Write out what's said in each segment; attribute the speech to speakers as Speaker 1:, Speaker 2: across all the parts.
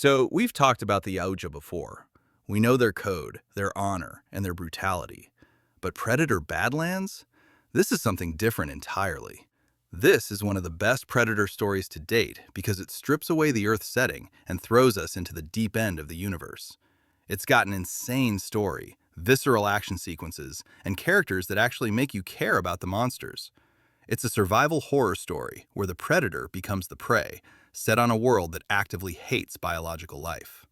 Speaker 1: So, we've talked about the Yautja before. We know their code, their honor, and their brutality. But Predator Badlands? This is something different entirely. This is one of the best Predator stories to date because it strips away the Earth setting and throws us into the deep end of the universe. It's got an insane story, visceral action sequences, and characters that actually make you care about the monsters. It's a survival horror story where the predator becomes the prey, set on a world that actively hates biological life.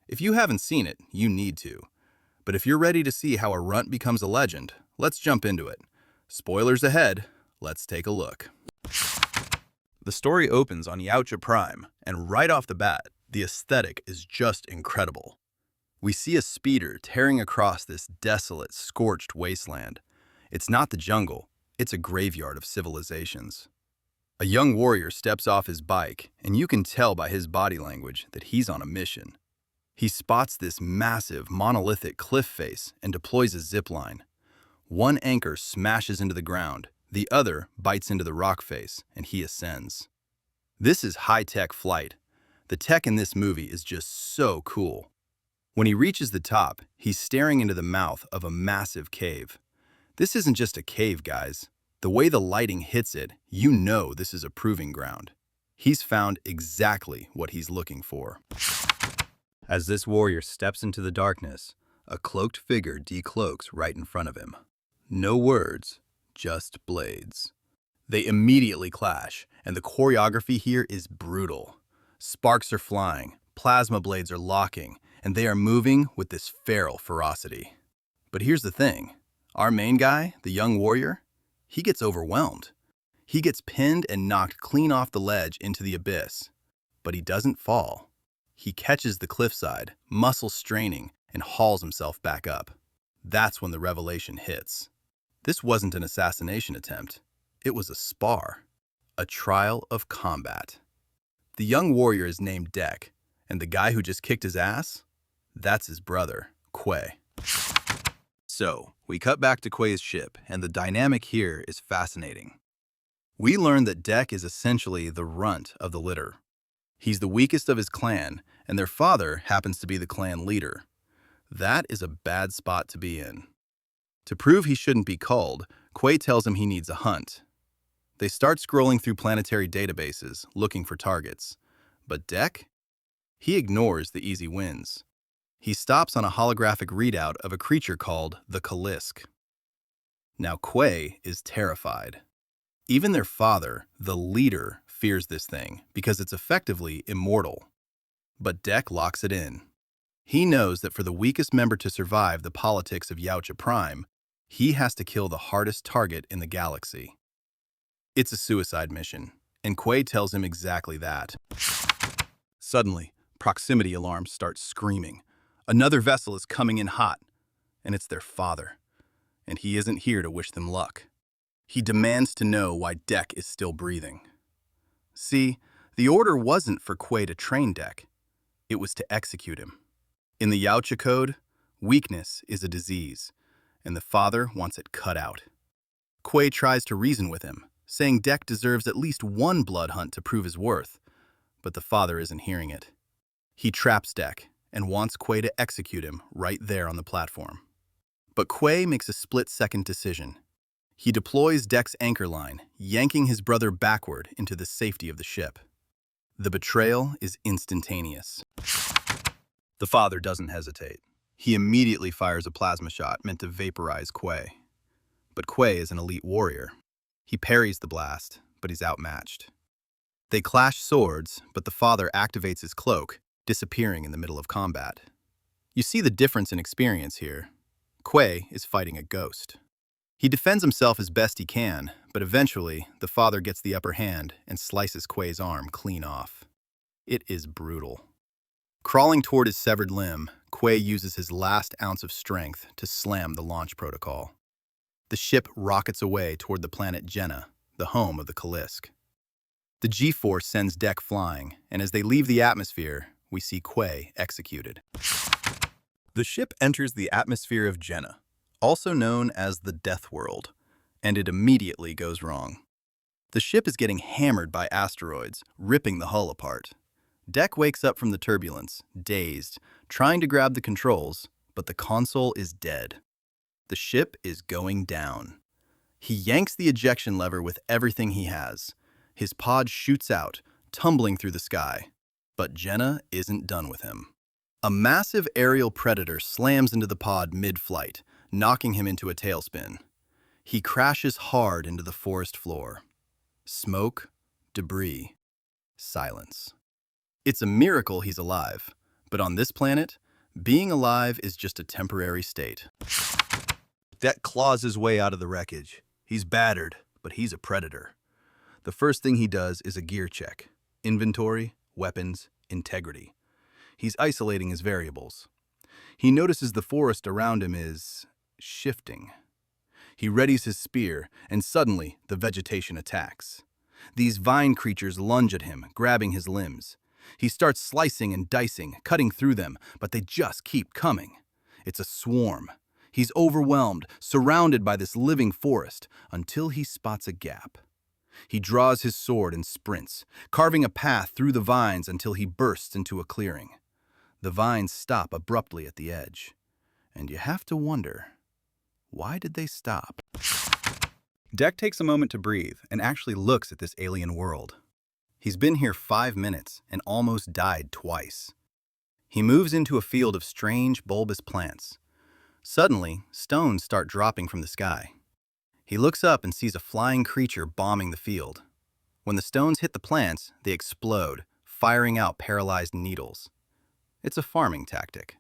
Speaker 1: If you haven't seen it, you need to. But if you're ready to see how a runt becomes a legend, let's jump into it. Spoilers ahead, let's take a look. The story opens on Yautja Prime, and right off the bat, the aesthetic is just incredible. We see a speeder tearing across this desolate, scorched wasteland. It's not the jungle, it's a graveyard of civilizations. A young warrior steps off his bike, and you can tell by his body language that he's on a mission. He spots this massive, monolithic cliff face and deploys a zipline. One anchor smashes into the ground, the other bites into the rock face, and he ascends. This is high-tech flight. The tech in this movie is just so cool. When he reaches the top, he's staring into the mouth of a massive cave. This isn't just a cave, guys. The way the lighting hits it, you know this is a proving ground. He's found exactly what he's looking for. As this warrior steps into the darkness, a cloaked figure decloaks right in front of him. No words, just blades. They immediately clash, and the choreography here is brutal. Sparks are flying, plasma blades are locking, and they are moving with this feral ferocity. But here's the thing. Our main guy, the young warrior, he gets overwhelmed. He gets pinned and knocked clean off the ledge into the abyss. But he doesn't fall. He catches the cliffside, muscles straining, and hauls himself back up. That's when the revelation hits. This wasn't an assassination attempt. It was a spar, a trial of combat. The young warrior is named Dek, and the guy who just kicked his ass? That's his brother, Quay. So, we cut back to Quay's ship, and the dynamic here is fascinating. We learn that Dek is essentially the runt of the litter. He's the weakest of his clan, and their father happens to be the clan leader. That is a bad spot to be in. To prove he shouldn't be culled, Quay tells him he needs a hunt. They start scrolling through planetary databases, looking for targets. But Dek? He ignores the easy wins. He stops on a holographic readout of a creature called the Kalisk. Now Quay is terrified. Even their father, the leader, fears this thing because it's effectively immortal. But Dek locks it in. He knows that for the weakest member to survive the politics of Yautja Prime, he has to kill the hardest target in the galaxy. It's a suicide mission, and Quay tells him exactly that. Suddenly, proximity alarms start screaming. Another vessel is coming in hot, and it's their father. And he isn't here to wish them luck. He demands to know why Dek is still breathing. See, the order wasn't for Quay to train Dek. It was to execute him. In the Yautja code, weakness is a disease, and the father wants it cut out. Quay tries to reason with him, saying Dek deserves at least one blood hunt to prove his worth, but the father isn't hearing it. He traps Dek and wants Quay to execute him right there on the platform. But Quay makes a split-second decision. He deploys Dek's anchor line, yanking his brother backward into the safety of the ship. The betrayal is instantaneous. The father doesn't hesitate. He immediately fires a plasma shot meant to vaporize Quay. But Quay is an elite warrior. He parries the blast, but he's outmatched. They clash swords, but the father activates his cloak, disappearing in the middle of combat. You see the difference in experience here. Quay is fighting a ghost. He defends himself as best he can, but eventually, the father gets the upper hand and slices Quay's arm clean off. It is brutal. Crawling toward his severed limb, Quay uses his last ounce of strength to slam the launch protocol. The ship rockets away toward the planet Genna, the home of the Kalisk. The G-force sends Dek flying, and as they leave the atmosphere, we see Quay executed. The ship enters the atmosphere of Genna, also known as the Death World, and it immediately goes wrong. The ship is getting hammered by asteroids, ripping the hull apart. Dek wakes up from the turbulence, dazed, trying to grab the controls, but the console is dead. The ship is going down. He yanks the ejection lever with everything he has. His pod shoots out, tumbling through the sky. But Genna isn't done with him. A massive aerial predator slams into the pod mid-flight, knocking him into a tailspin. He crashes hard into the forest floor. Smoke, debris, silence. It's a miracle he's alive, but on this planet, being alive is just a temporary state. Dek claws his way out of the wreckage. He's battered, but he's a predator. The first thing he does is a gear check. Inventory, weapons, integrity. He's isolating his variables. He notices the forest around him is shifting. He readies his spear, and suddenly the vegetation attacks. These vine creatures lunge at him, grabbing his limbs. He starts slicing and dicing, cutting through them, but they just keep coming. It's a swarm. He's overwhelmed, surrounded by this living forest, until he spots a gap. He draws his sword and sprints, carving a path through the vines until he bursts into a clearing. The vines stop abruptly at the edge, and you have to wonder, why did they stop? Dek takes a moment to breathe and actually looks at this alien world. He's been here 5 minutes and almost died twice. He moves into a field of strange, bulbous plants. Suddenly, stones start dropping from the sky. He looks up and sees a flying creature bombing the field. When the stones hit the plants, they explode, firing out paralyzed needles. It's a farming tactic.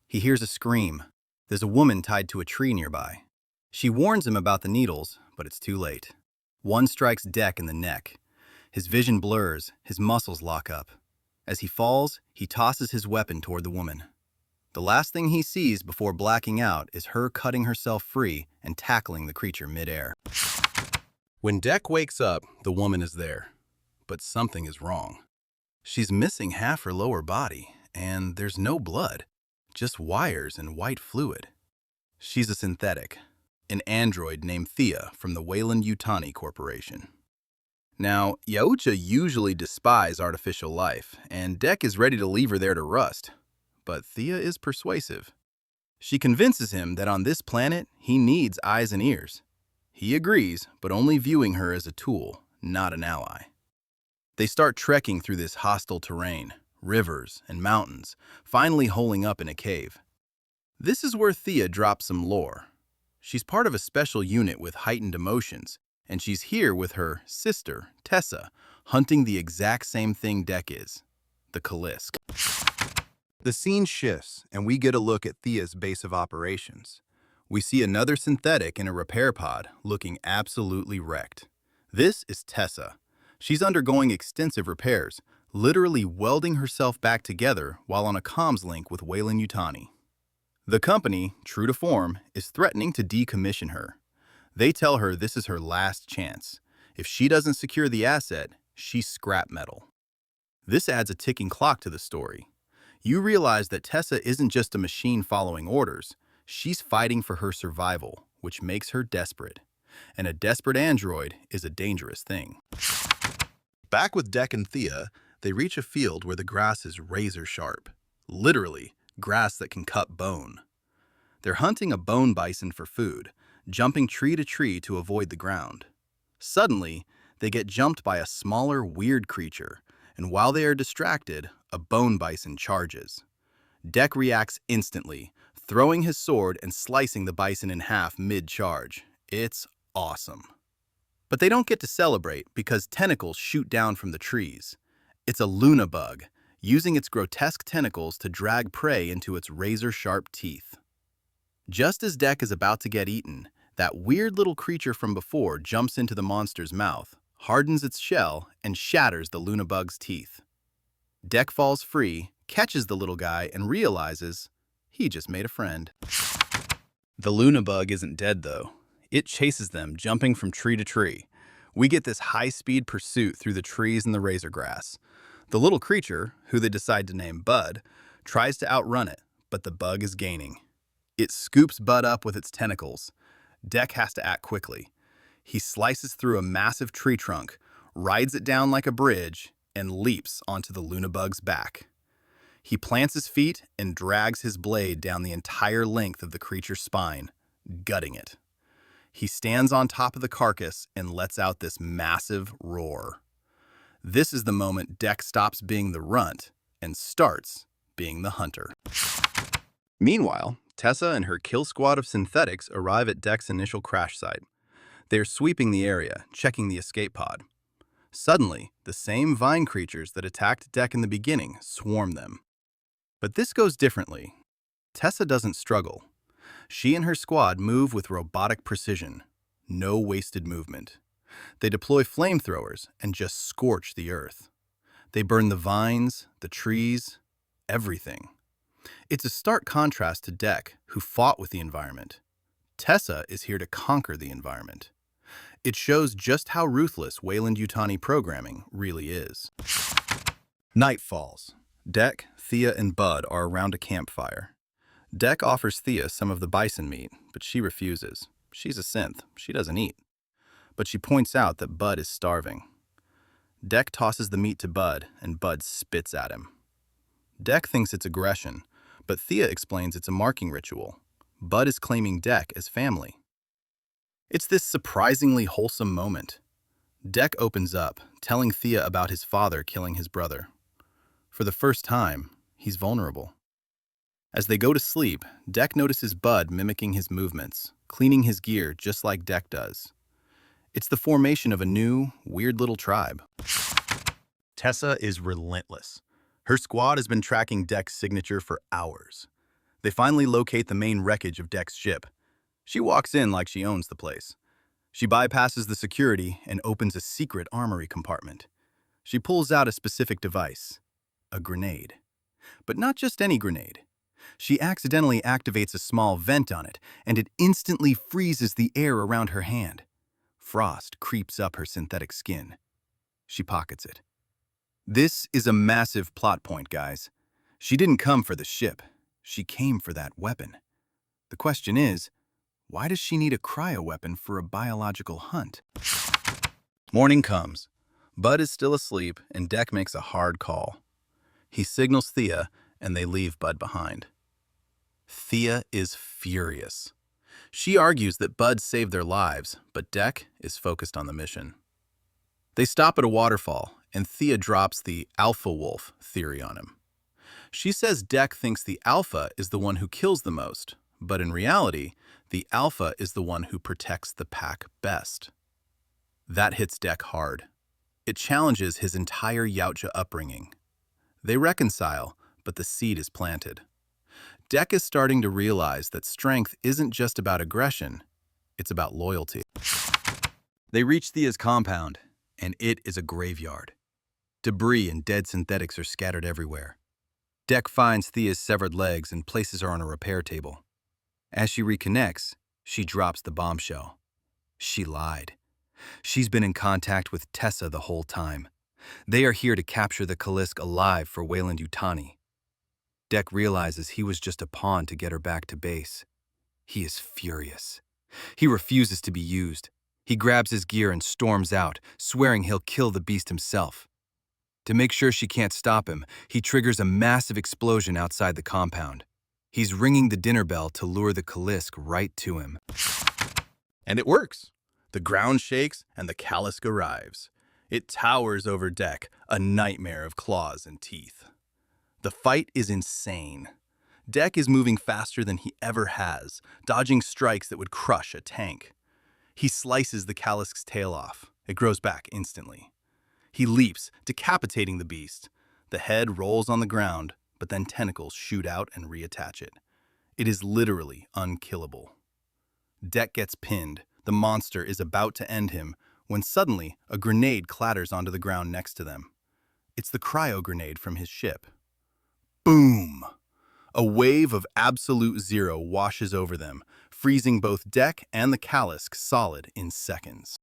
Speaker 1: He hears a scream. There's a woman tied to a tree nearby. She warns him about the needles, but it's too late. One strikes Dek in the neck. His vision blurs, his muscles lock up. As he falls, he tosses his weapon toward the woman. The last thing he sees before blacking out is her cutting herself free and tackling the creature midair. When Dek wakes up, the woman is there. But something is wrong. She's missing half her lower body, and there's no blood, just wires and white fluid. She's a synthetic, an android named Thea from the Weyland-Yutani Corporation. Now, Yautja usually despise artificial life, and Dek is ready to leave her there to rust. But Thea is persuasive. She convinces him that on this planet, he needs eyes and ears. He agrees, but only viewing her as a tool, not an ally. They start trekking through this hostile terrain, rivers and mountains, finally holing up in a cave. This is where Thea drops some lore. She's part of a special unit with heightened emotions, and she's here with her sister, Tessa, hunting the exact same thing Dek is, the Kalisk. The scene shifts, and we get a look at Thea's base of operations. We see another synthetic in a repair pod, looking absolutely wrecked. This is Tessa. She's undergoing extensive repairs, literally welding herself back together while on a comms link with Weyland-Yutani. The company, true to form, is threatening to decommission her. They tell her this is her last chance. If she doesn't secure the asset, she's scrap metal. This adds a ticking clock to the story. You realize that Tessa isn't just a machine following orders. She's fighting for her survival, which makes her desperate. And a desperate android is a dangerous thing. Back with Dek and Thea, they reach a field where the grass is razor sharp. Literally, grass that can cut bone. They're hunting a bone bison for food, jumping tree to tree to avoid the ground. Suddenly, they get jumped by a smaller, weird creature, and while they are distracted, a bone bison charges. Dek reacts instantly, throwing his sword and slicing the bison in half mid-charge. It's awesome. But they don't get to celebrate because tentacles shoot down from the trees. It's a Luna bug, using its grotesque tentacles to drag prey into its razor-sharp teeth. Just as Dek is about to get eaten, that weird little creature from before jumps into the monster's mouth, hardens its shell, and shatters the Luna bug's teeth. Dek falls free, catches the little guy, and realizes he just made a friend. The Luna bug isn't dead, though. It chases them, jumping from tree to tree. We get this high-speed pursuit through the trees and the razor grass. The little creature, who they decide to name Bud, tries to outrun it, but the bug is gaining. It scoops Bud up with its tentacles. Dek has to act quickly. He slices through a massive tree trunk, rides it down like a bridge, and leaps onto the Lunabug's back. He plants his feet and drags his blade down the entire length of the creature's spine, gutting it. He stands on top of the carcass and lets out this massive roar. This is the moment Dek stops being the runt and starts being the hunter. Meanwhile, Tessa and her kill squad of synthetics arrive at Dek's initial crash site. They are sweeping the area, checking the escape pod. Suddenly, the same vine creatures that attacked Dek in the beginning swarm them. But this goes differently. Tessa doesn't struggle. She and her squad move with robotic precision. No wasted movement. They deploy flamethrowers and just scorch the earth. They burn the vines, the trees, everything. It's a stark contrast to Dek, who fought with the environment. Tessa is here to conquer the environment. It shows just how ruthless Weyland-Yutani programming really is. Night falls. Dek, Thea, and Bud are around a campfire. Dek offers Thea some of the bison meat, but she refuses. She's a synth. She doesn't eat. But she points out that Bud is starving. Dek tosses the meat to Bud, and Bud spits at him. Dek thinks it's aggression, but Thea explains it's a marking ritual. Bud is claiming Dek as family. It's this surprisingly wholesome moment. Dek opens up, telling Thea about his father killing his brother. For the first time, he's vulnerable. As they go to sleep, Dek notices Bud mimicking his movements, cleaning his gear just like Dek does. It's the formation of a new, weird little tribe. Tessa is relentless. Her squad has been tracking Dek's signature for hours. They finally locate the main wreckage of Dek's ship. She walks in like she owns the place. She bypasses the security and opens a secret armory compartment. She pulls out a specific device, a grenade. But not just any grenade. She accidentally activates a small vent on it, and it instantly freezes the air around her hand. Frost creeps up her synthetic skin. She pockets it. This is a massive plot point, guys. She didn't come for the ship. She came for that weapon. The question is, why does she need a cryo-weapon for a biological hunt? Morning comes. Bud is still asleep, and Dek makes a hard call. He signals Thea, and they leave Bud behind. Thea is furious. She argues that Bud saved their lives, but Dek is focused on the mission. They stop at a waterfall, and Thea drops the alpha wolf theory on him. She says Dek thinks the alpha is the one who kills the most, but in reality, the alpha is the one who protects the pack best. That hits Dek hard. It challenges his entire Yautja upbringing. They reconcile, but the seed is planted. Dek is starting to realize that strength isn't just about aggression, it's about loyalty. They reach Thea's compound, and it is a graveyard. Debris and dead synthetics are scattered everywhere. Dek finds Thea's severed legs and places her on a repair table. As she reconnects, she drops the bombshell. She lied. She's been in contact with Tessa the whole time. They are here to capture the Kalisk alive for Weyland-Yutani. Dek realizes he was just a pawn to get her back to base. He is furious. He refuses to be used. He grabs his gear and storms out, swearing he'll kill the beast himself. To make sure she can't stop him, he triggers a massive explosion outside the compound. He's ringing the dinner bell to lure the Kalisk right to him. And it works. The ground shakes and the Kalisk arrives. It towers over Dek, a nightmare of claws and teeth. The fight is insane. Dek is moving faster than he ever has, dodging strikes that would crush a tank. He slices the Kalisk's tail off. It grows back instantly. He leaps, decapitating the beast. The head rolls on the ground, but then tentacles shoot out and reattach it. It is literally unkillable. Dek gets pinned. The monster is about to end him, when suddenly a grenade clatters onto the ground next to them. It's the cryo grenade from his ship. Boom! A wave of absolute zero washes over them, freezing both Dek and the Kalisk solid in seconds.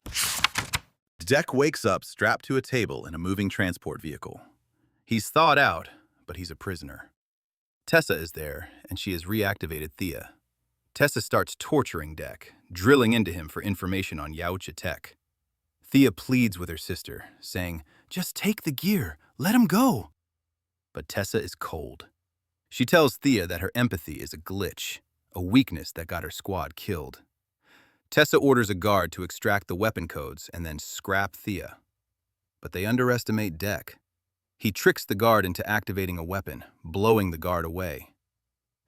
Speaker 1: Dek wakes up strapped to a table in a moving transport vehicle. He's thawed out, but he's a prisoner. Tessa is there, and she has reactivated Thea. Tessa starts torturing Dek, drilling into him for information on Yautja tech. Thea pleads with her sister, saying, Just take the gear. Let him go. But Tessa is cold. She tells Thea that her empathy is a glitch, a weakness that got her squad killed. Tessa orders a guard to extract the weapon codes and then scrap Thea. But they underestimate Dek. He tricks the guard into activating a weapon, blowing the guard away.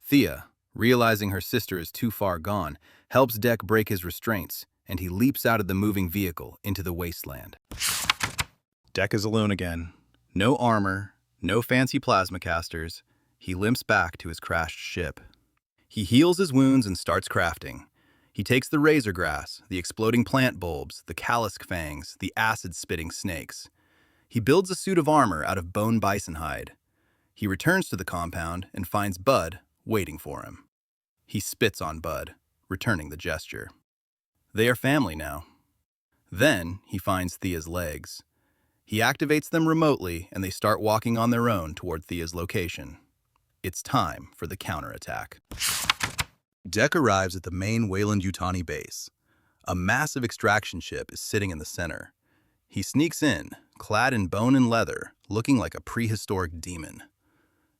Speaker 1: Thea, realizing her sister is too far gone, helps Dek break his restraints, and he leaps out of the moving vehicle into the wasteland. Dek is alone again. No armor, no fancy plasma casters. He limps back to his crashed ship. He heals his wounds and starts crafting. He takes the razor grass, the exploding plant bulbs, the Kalisk fangs, the acid-spitting snakes. He builds a suit of armor out of bone bison hide. He returns to the compound and finds Bud waiting for him. He spits on Bud, returning the gesture. They are family now. Then he finds Thea's legs. He activates them remotely and they start walking on their own toward Thea's location. It's time for the counterattack. Dek arrives at the main Weyland-Yutani base. A massive extraction ship is sitting in the center. He sneaks in, clad in bone and leather, looking like a prehistoric demon.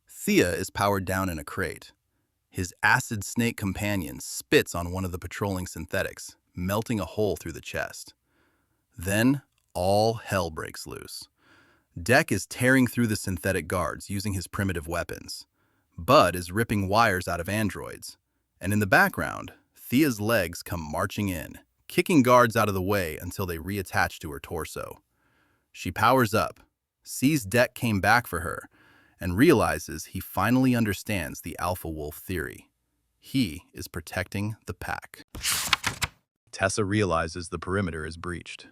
Speaker 1: Thea is powered down in a crate. His acid snake companion spits on one of the patrolling synthetics, melting a hole through the chest. Then, all hell breaks loose. Dek is tearing through the synthetic guards using his primitive weapons. Bud is ripping wires out of androids. And in the background, Thea's legs come marching in, kicking guards out of the way until they reattach to her torso. She powers up, sees Dek came back for her, and realizes he finally understands the alpha wolf theory. He is protecting the pack. Tessa realizes the perimeter is breached.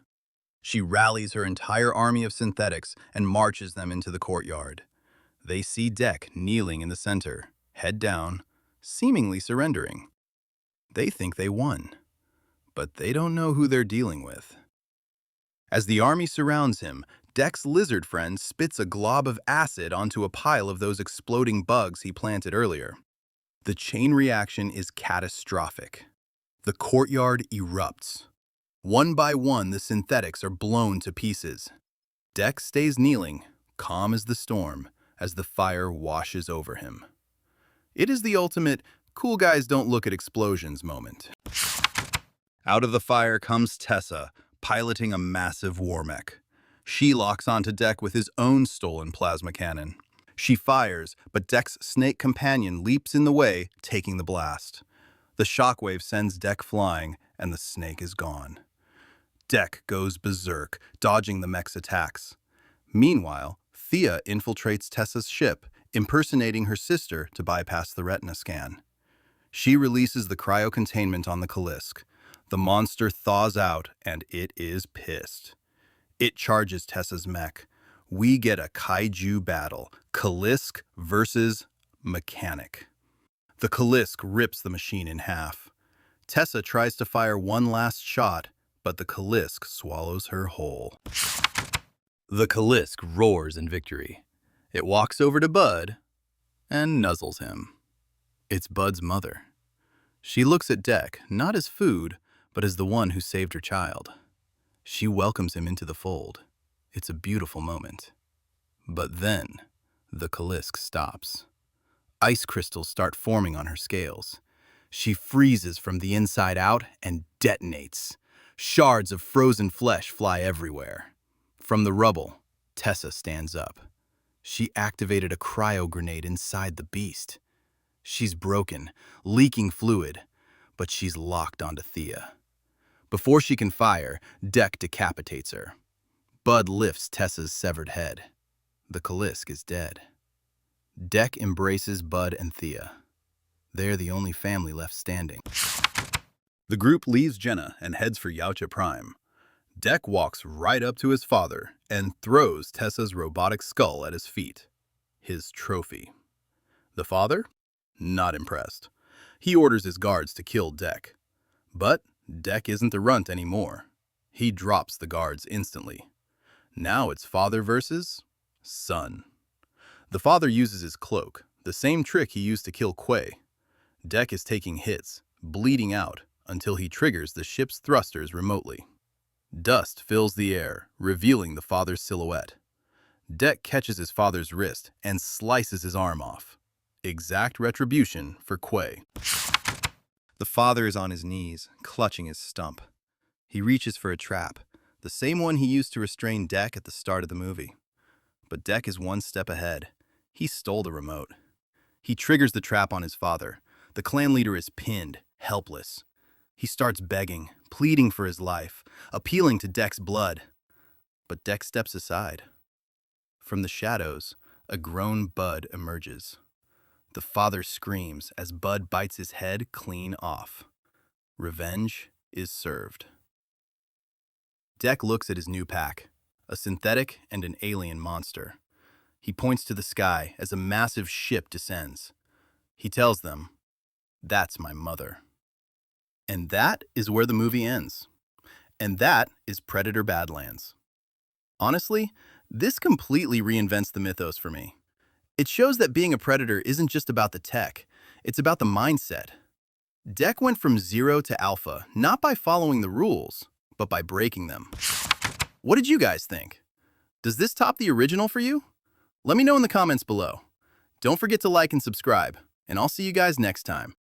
Speaker 1: She rallies her entire army of synthetics and marches them into the courtyard. They see Dek kneeling in the center, head down, seemingly surrendering. They think they won, but they don't know who they're dealing with. As the army surrounds him, Dek's lizard friend spits a glob of acid onto a pile of those exploding bugs he planted earlier. The chain reaction is catastrophic. The courtyard erupts. One by one, the synthetics are blown to pieces. Dek stays kneeling, calm as the storm, as the fire washes over him. It is the ultimate cool guys don't look at explosions moment. Out of the fire comes Tessa, piloting a massive war mech. She locks onto Dek with his own stolen plasma cannon. She fires, but Dek's snake companion leaps in the way, taking the blast. The shockwave sends Dek flying, and the snake is gone. Dek goes berserk, dodging the mech's attacks. Meanwhile, Thea infiltrates Tessa's ship, impersonating her sister to bypass the retina scan. She releases the cryocontainment on the Kalisk. The monster thaws out, and it is pissed. It charges Tessa's mech. We get a kaiju battle, Kalisk versus Mechanic. The Kalisk rips the machine in half. Tessa tries to fire one last shot, but the Kalisk swallows her whole. The Kalisk roars in victory. It walks over to Bud and nuzzles him. It's Bud's mother. She looks at Dek, not as food, but as the one who saved her child. She welcomes him into the fold. It's a beautiful moment. But then, the Kalisk stops. Ice crystals start forming on her scales. She freezes from the inside out and detonates. Shards of frozen flesh fly everywhere. From the rubble, Tessa stands up. She activated a cryo grenade inside the beast. She's broken, leaking fluid, but she's locked onto Thea. Before she can fire, Dek decapitates her. Bud lifts Tessa's severed head. The Kalisk is dead. Dek embraces Bud and Thea. They're the only family left standing. The group leaves Genna and heads for Yautja Prime. Dek walks right up to his father and throws Tessa's robotic skull at his feet. His trophy. The father? Not impressed. He orders his guards to kill Dek. But Dek isn't the runt anymore. He drops the guards instantly. Now it's father versus son. The father uses his cloak, the same trick he used to kill Quay. Dek is taking hits, bleeding out, until he triggers the ship's thrusters remotely. Dust fills the air, revealing the father's silhouette. Dek catches his father's wrist and slices his arm off. Exact retribution for Quay. The father is on his knees, clutching his stump. He reaches for a trap, the same one he used to restrain Dek at the start of the movie. But Dek is one step ahead. He stole the remote. He triggers the trap on his father. The clan leader is pinned, helpless. He starts begging, pleading for his life, appealing to Dek's blood. But Dek steps aside. From the shadows, a grown Bud emerges. The father screams as Bud bites his head clean off. Revenge is served. Dek looks at his new pack, a synthetic and an alien monster. He points to the sky as a massive ship descends. He tells them, "That's my mother." And that is where the movie ends. And that is Predator Badlands. Honestly, this completely reinvents the mythos for me. It shows that being a predator isn't just about the tech, it's about the mindset. Dek went from zero to alpha, not by following the rules, but by breaking them. What did you guys think? Does this top the original for you? Let me know in the comments below. Don't forget to like and subscribe, and I'll see you guys next time.